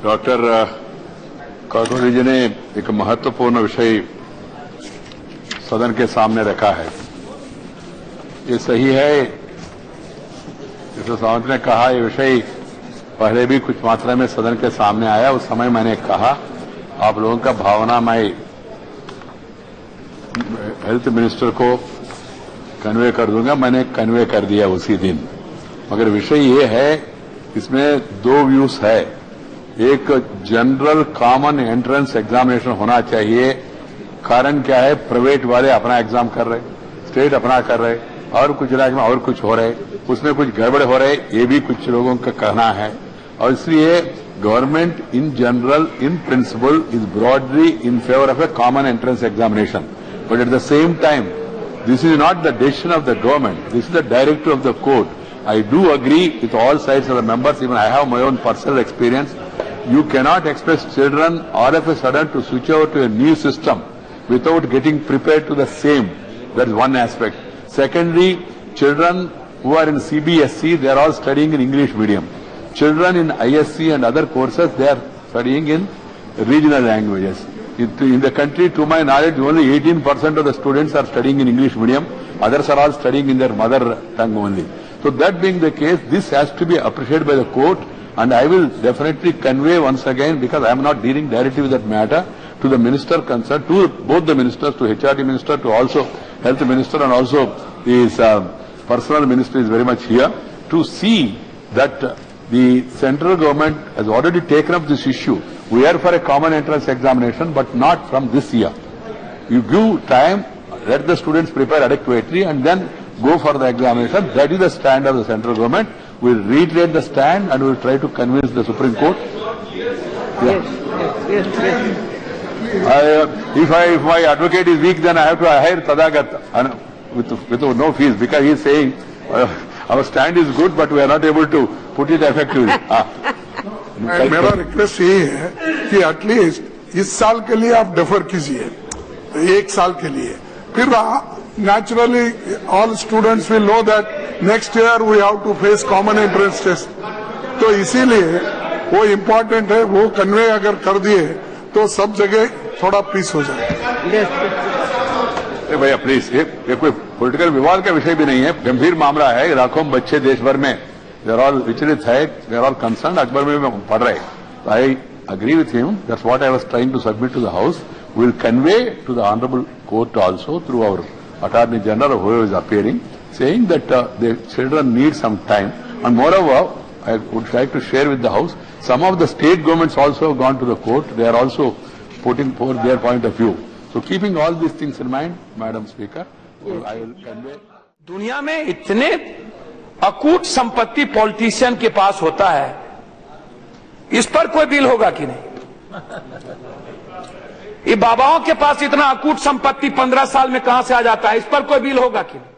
Doctor Kakori जी ने एक महत्वपूर्ण विषय सदन के सामने रखा है। ये सही है, जैसे सावंत ने कहा, ये विषय पहले भी कुछ मात्रा में सदन के सामने आया। उस समय मैंने कहा आप लोगों का भावना मैं हेल्थ मिनिस्टर को कन्वे कर दूंगा। मैंने कन्वे कर दिया उसी दिन। मगर विषय ये है, इसमें दो व्यूज है। एक जनरल कॉमन एंट्रेंस एग्जामिनेशन होना चाहिए। कारण क्या है, प्राइवेट वाले अपना एग्जाम कर रहे, स्टेट अपना कर रहे, और कुछ राज्य में और कुछ हो रहे, उसमें कुछ गड़बड़ हो रहे, ये भी कुछ लोगों का कहना है। और इसलिए government in general in principle is broadly in favour of A common entrance examination, but at the same time this is not the decision of the government, this is the directive of the court. I do agree with all sides of the members, even I have my own personal experience. You cannot expect children all of a sudden to switch over to a new system without getting prepared to the same. That is one aspect. Secondly, children who are in CBSE, they are all studying in English medium. Children in ISC and other courses, they are studying in regional languages. In the country, to my knowledge, only 18% of the students are studying in English medium. Others are all studying in their mother tongue only. So that being the case, this has to be appreciated by the court, and I will definitely convey once again, because I am not dealing directly with that matter, to the minister concerned, to both the ministers, to HRD minister, to also health minister, and also his personal minister is very much here, to see that the central government has already taken up this issue. We are for a common entrance examination, but not from this year. You give time, let the students prepare adequately, and then go for the examination. That is the stand of the central government. We will reiterate the stand, and we will try to convince the Supreme Court. Yes. If my advocate is weak, then I have to hire Tadagat with no fees, because he is saying our stand is good, but we are not able to put it effectively. मेरा request ये है कि at least इस साल के लिए आप defer कीजिए, एक साल के लिए, फिर naturally all students will know that next year we have to face common entrance test. तो इसीलिए वो इम्पोर्टेंट है, वो कन्वे अगर कर दिए तो सब जगह थोड़ा पीस हो जाए। भैया प्लीज, ये कोई पॉलिटिकल विवाद का विषय भी नहीं है, गंभीर मामला है। लाखों बच्चे देश भर में they are all विचलित है, they are all concerned। Akbar में भी पढ़ रहे। I agree with him. That's what I was trying to submit to the House. We will convey to the Honorable Court also through our Attorney General or whoever is appearing, saying that the children need some time. And moreover, I would like to share with the House, some of the state governments also have gone to the court. They are also putting forth their point of view. So keeping all these things in mind, Madam Speaker, I will convey. दुनिया में इतने Akut संपत्ति politician के पास होता है, इस पर कोई बिल होगा कि नहीं? ये बाबाओं के पास इतना अकूट संपत्ति 15 साल में कहां से आ जाता है, इस पर कोई बिल होगा कि नहीं?